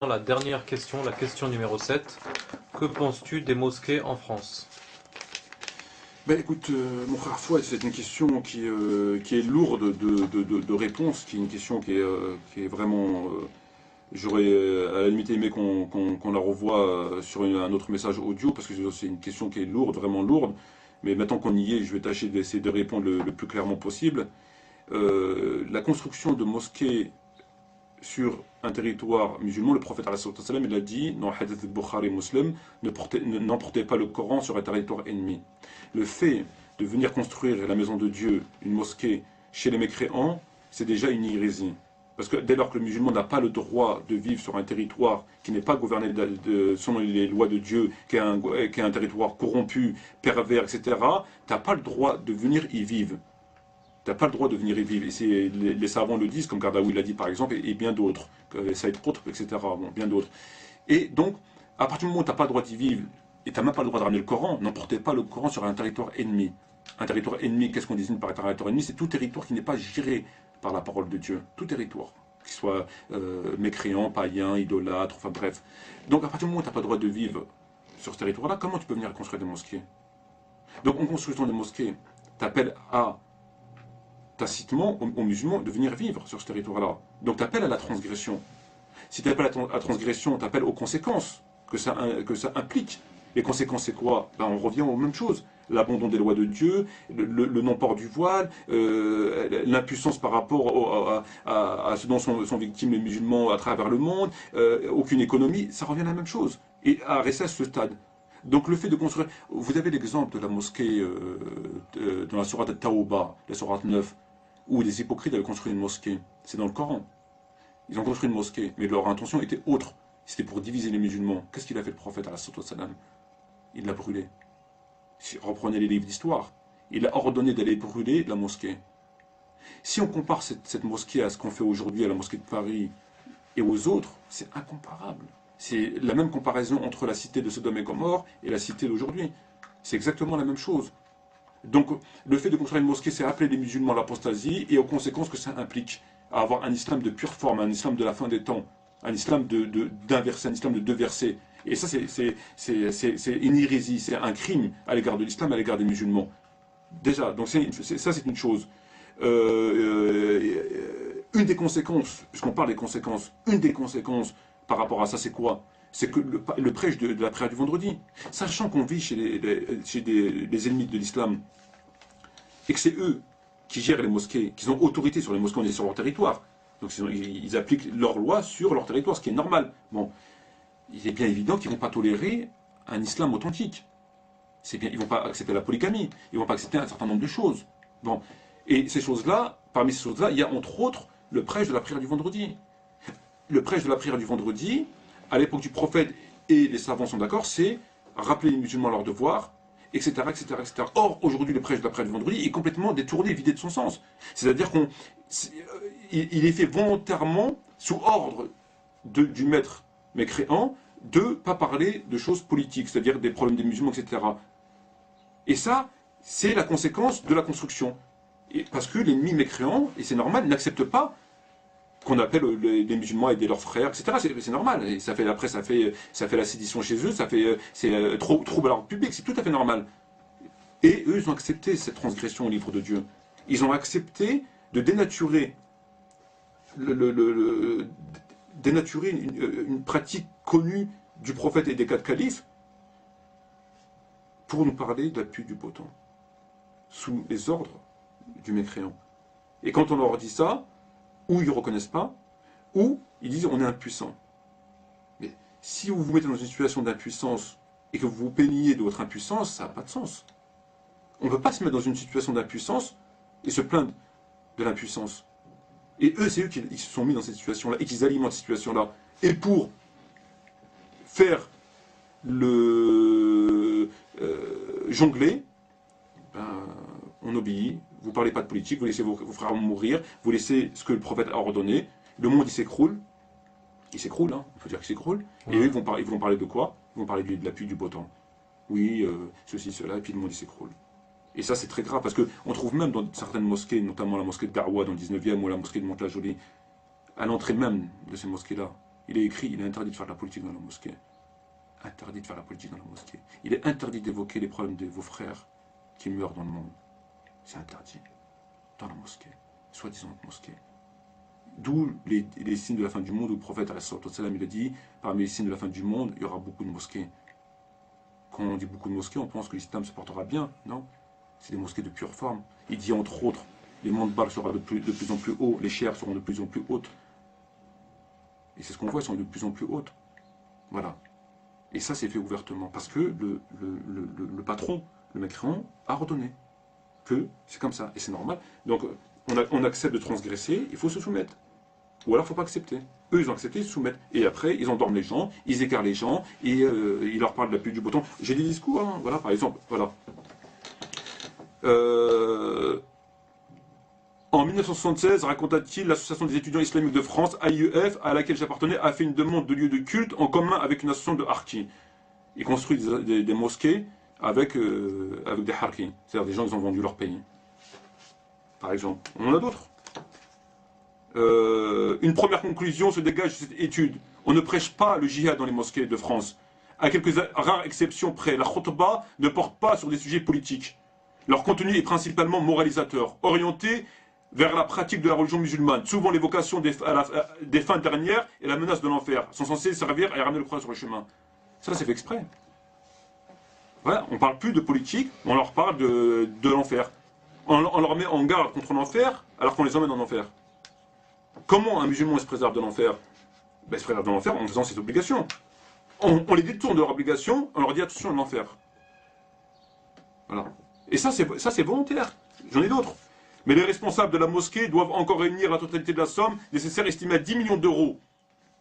La dernière question, la question numéro 7. Que penses-tu des mosquées en France? Ben écoute, mon frère Fouad, c'est une question qui est lourde de réponses, qui est une question qui est vraiment. J'aurais à la limite aimé qu'on la revoie sur un autre message audio, parce que c'est une question qui est lourde, vraiment lourde. Mais maintenant qu'on y est, je vais tâcher d'essayer de répondre le plus clairement possible. La construction de mosquées sur un territoire musulman, le prophète sallam, il a dit dans le hadith de Bukhari Muslim, n'emportez pas le Coran sur un territoire ennemi. Le fait de venir construire la maison de Dieu, une mosquée, chez les mécréants, c'est déjà une hérésie. Parce que dès lors que le musulman n'a pas le droit de vivre sur un territoire qui n'est pas gouverné selon les lois de Dieu, qui est un territoire corrompu, pervers, etc., tu n'as pas le droit de venir y vivre. Tu n'as pas le droit de venir y vivre. Et les savants le disent, comme Gardaoui l'a dit par exemple, et bien d'autres, Saïd Qutb, etc., bon, bien d'autres. Et donc, à partir du moment où tu n'as pas le droit d'y vivre, et tu n'as même pas le droit de ramener le Coran, n'emportez pas le Coran sur un territoire ennemi. Un territoire ennemi, qu'est-ce qu'on désigne par un territoire ennemi? C'est tout territoire qui n'est pas géré par la parole de Dieu. Tout territoire. Qu'il soit mécréant, païen, idolâtre, enfin bref. Donc à partir du moment où tu n'as pas le droit de vivre sur ce territoire-là, comment tu peux venir construire des mosquées? Donc en construisant des mosquées, tu appelles à tacitement aux musulmans de venir vivre sur ce territoire-là. Donc tu appelles à la transgression. Si tu appelles à la transgression, tu appelles aux conséquences que ça implique. Les conséquences, c'est quoi? Ben, on revient aux mêmes choses. L'abandon des lois de Dieu, le non-port du voile, l'impuissance par rapport à ce dont sont victimes les musulmans à travers le monde, aucune économie, ça revient à la même chose. Et à rester à ce stade. Donc le fait de construire... Vous avez l'exemple de la mosquée dans la sourate Tawbah, la sourate 9, où les hypocrites avaient construit une mosquée. C'est dans le Coran. Ils ont construit une mosquée, mais leur intention était autre. C'était pour diviser les musulmans. Qu'est-ce qu'il a fait le prophète salam? Il l'a brûlé. Si reprenez les livres d'histoire, il a ordonné d'aller brûler la mosquée. Si on compare cette mosquée à ce qu'on fait aujourd'hui à la mosquée de Paris et aux autres, c'est incomparable. C'est la même comparaison entre la cité de Sodome et Gomorrhe et la cité d'aujourd'hui. C'est exactement la même chose. Donc le fait de construire une mosquée, c'est appeler les musulmans à l'apostasie et aux conséquences que ça implique. À avoir un islam de pure forme, un islam de la fin des temps, un islam d'un verset, un islam de deux versets. Et ça, c'est une hérésie, c'est un crime à l'égard de l'islam, à l'égard des musulmans. Déjà, donc ça c'est une chose. Une des conséquences, puisqu'on parle des conséquences, une des conséquences par rapport à ça, c'est quoi? C'est que le prêche de la prière du vendredi, sachant qu'on vit chez les ennemis de l'islam, et que c'est eux qui gèrent les mosquées, qui ont autorité sur les mosquées, on est sur leur territoire. Donc ils appliquent leurs lois sur leur territoire, ce qui est normal. Bon, il est bien évident qu'ils ne vont pas tolérer un islam authentique. Bien, ils ne vont pas accepter la polygamie, ils ne vont pas accepter un certain nombre de choses. Bon, et ces choses-là, parmi ces choses-là, il y a entre autres le prêche de la prière du vendredi. Le prêche de la prière du vendredi, à l'époque du prophète, et les savants sont d'accord, c'est rappeler les musulmans à leurs devoirs, etc., etc., etc. Or, aujourd'hui, le prêche de la prière du vendredi est complètement détourné, vidé de son sens. C'est-à-dire qu'il est fait volontairement, sous ordre du maître mécréant, de ne pas parler de choses politiques, c'est-à-dire des problèmes des musulmans, etc. Et ça, c'est la conséquence de la construction. Et parce que l'ennemi mécréant, et c'est normal, n'accepte pas qu'on appelle les musulmans à aider leurs frères, etc. C'est normal. Et ça fait, après, ça fait la sédition chez eux, c'est trouble à l'ordre public, c'est tout à fait normal. Et eux, ils ont accepté cette transgression au livre de Dieu. Ils ont accepté de dénaturer dénaturer une pratique connue du prophète et des quatre califes pour nous parler de la pluie du beau temps, sous les ordres du mécréant. Et quand on leur dit ça, ou ils ne reconnaissent pas, ou ils disent on est impuissant. Mais si vous vous mettez dans une situation d'impuissance et que vous vous plaignez de votre impuissance, ça n'a pas de sens. On ne peut pas se mettre dans une situation d'impuissance et se plaindre de l'impuissance. Et eux, c'est eux qui se sont mis dans cette situation-là et qui alimentent cette situation-là. Et pour faire le jongler, ben, on obéit. Vous ne parlez pas de politique, vous laissez vos frères mourir, vous laissez ce que le prophète a ordonné. Le monde, il s'écroule. Il s'écroule, hein, il faut dire qu'il s'écroule. Ouais. Et eux, ils vont parler de quoi? Ils vont parler de la pluie, du beau temps. Oui, ceci, cela, et puis le monde, il s'écroule. Et ça, c'est très grave, parce qu'on trouve même dans certaines mosquées, notamment la mosquée de Darwa dans le 19e ou la mosquée de Mantes-la-Jolie, à l'entrée même de ces mosquées-là, il est écrit, il est interdit de faire de la politique dans la mosquée. Interdit de faire la politique dans la mosquée. Il est interdit d'évoquer les problèmes de vos frères qui meurent dans le monde. C'est interdit. Dans la mosquée. Soi-disant mosquée. D'où les signes de la fin du monde, où le prophète, il a dit, parmi les signes de la fin du monde, il y aura beaucoup de mosquées. Quand on dit beaucoup de mosquées, on pense que l'islam se portera bien. Non. C'est des mosquées de pure forme. Il dit entre autres, les mandbars seront de plus en plus hauts, les chairs seront de plus en plus hautes. Et c'est ce qu'on voit, elles sont de plus en plus hautes. Voilà. Et ça, c'est fait ouvertement. Parce que le patron, le Macron, a ordonné que c'est comme ça. Et c'est normal. Donc, on accepte de transgresser, il faut se soumettre. Ou alors, il ne faut pas accepter. Eux, ils ont accepté, ils se soumettent. Et après, ils endorment les gens, ils écartent les gens, et ils leur parlent de la pluie du beau temps. J'ai des discours, hein, voilà, par exemple, voilà. En 1976, raconta-t-il, l'association des étudiants islamiques de France, AIEF, à laquelle j'appartenais, a fait une demande de lieu de culte en commun avec une association de harkis. Ils construisent des mosquées avec des harkis. C'est-à-dire des gens qui ont vendu leur pays. Par exemple. On en a d'autres. Une première conclusion se dégage de cette étude. On ne prêche pas le djihad dans les mosquées de France. À quelques rares exceptions près, la khutba ne porte pas sur des sujets politiques. Leur contenu est principalement moralisateur, orienté vers la pratique de la religion musulmane. Souvent l'évocation des fins dernières et la menace de l'enfer sont censés servir à ramener le croix sur le chemin. Ça, c'est fait exprès. Voilà, on ne parle plus de politique, on leur parle de l'enfer. On leur met en garde contre l'enfer alors qu'on les emmène en enfer. Comment un musulman se préserve de l'enfer? Ben, il se préserve de l'enfer en faisant ses obligations. On les détourne de leurs obligations, on leur dit attention à l'enfer. Voilà. Et ça c'est volontaire. J'en ai d'autres. Mais les responsables de la mosquée doivent encore réunir la totalité de la somme nécessaire, estimée à 10 millions d'euros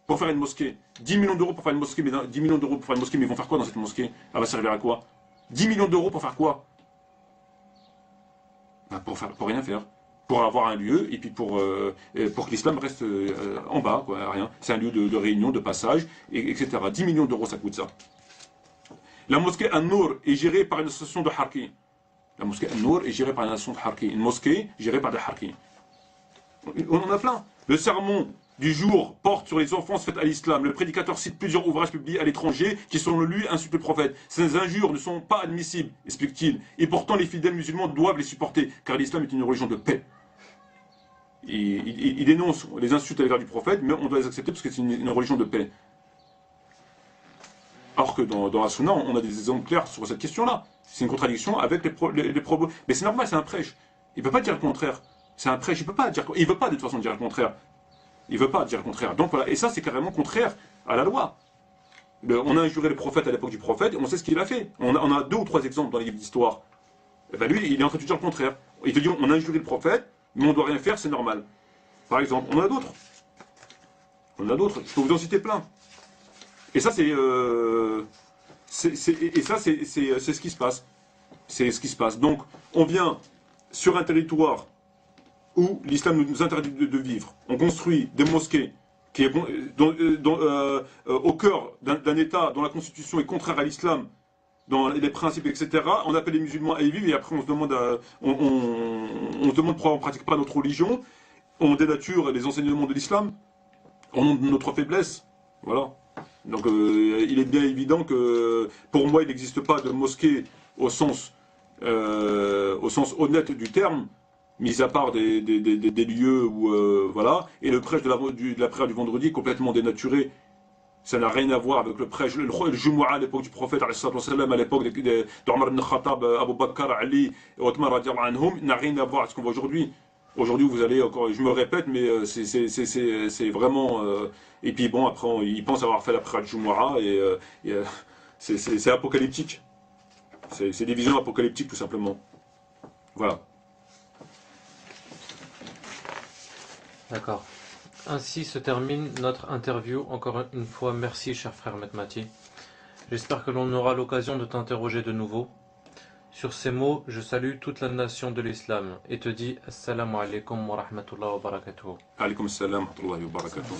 pour faire une mosquée. 10 millions d'euros pour faire une mosquée, mais 10 millions d'euros pour faire une mosquée, mais ils vont faire quoi dans cette mosquée? Elle va servir à quoi? 10 millions d'euros pour faire quoi? Ben pour rien faire. Pour avoir un lieu, et puis pour que l'islam reste en bas, quoi, rien. C'est un lieu de réunion, de passage, etc. 10 millions d'euros, ça coûte ça. La mosquée An-Nour est gérée par une association de harkis. La mosquée An-Nour est gérée par une association de harkis. Une mosquée gérée par des harkis. On en a plein. Le sermon du jour porte sur les offenses faites à l'islam. Le prédicateur cite plusieurs ouvrages publiés à l'étranger qui, selon lui, insultent le prophèt. Ces injures ne sont pas admissibles, explique-t-il. Et pourtant, les fidèles musulmans doivent les supporter, car l'islam est une religion de paix. Il dénonce les insultes à l'égard du prophète, mais on doit les accepter parce que c'est une religion de paix. Alors que dans la Sunna, on a des exemples clairs sur cette question-là. C'est une contradiction avec les propos. Mais c'est normal, c'est un prêche. Il ne peut pas dire le contraire. C'est un prêche, il ne peut pas dire. Il veut pas de toute façon dire le contraire. Il ne veut pas dire le contraire. Donc voilà, et ça c'est carrément contraire à la loi. On a injuré le prophète à l'époque du prophète, et on sait ce qu'il a fait. On a 2 ou 3 exemples dans les livres d'histoire. Ben lui, il est en train de dire le contraire. Il te dit, on a injuré le prophète, mais on ne doit rien faire, c'est normal. Par exemple, on en a d'autres. On en a d'autres, je peux vous en citer plein. Et ça, c'est ce qui se passe. C'est ce qui se passe. Donc, on vient sur un territoire où l'islam nous interdit de vivre. On construit des mosquées qui est au cœur d'un État dont la constitution est contraire à l'islam, dans les principes, etc. On appelle les musulmans à y vivre et après on se demande, on se demande pourquoi on ne pratique pas notre religion. On dénature les enseignements de l'islam au nom de notre faiblesse. Voilà. Donc il est bien évident que pour moi il n'existe pas de mosquée au sens honnête du terme, mis à part des lieux où voilà, et le prêche de la prière du vendredi est complètement dénaturé. Ça n'a rien à voir avec le prêche, le Jumu'ah à l'époque du prophète, à l'époque d'Omar ibn Khattab, Abu Bakr, Ali et Othman radiallahu anhum, n'a rien à voir avec ce qu'on voit aujourd'hui. Aujourd'hui, vous allez encore, je me répète, mais c'est vraiment. Et puis bon, après, ils pensent avoir fait la prière du Jumu'ah et c'est apocalyptique. C'est des visions apocalyptiques, tout simplement. Voilà. D'accord. Ainsi se termine notre interview. Encore une fois, merci, cher frère Metmati. J'espère que l'on aura l'occasion de t'interroger de nouveau. Sur ces mots, je salue toute la nation de l'islam et te dis Assalamu alaikum wa rahmatullahi wa barakatuh. Alaykoum assalam wa rahmatullahi wa barakatuh.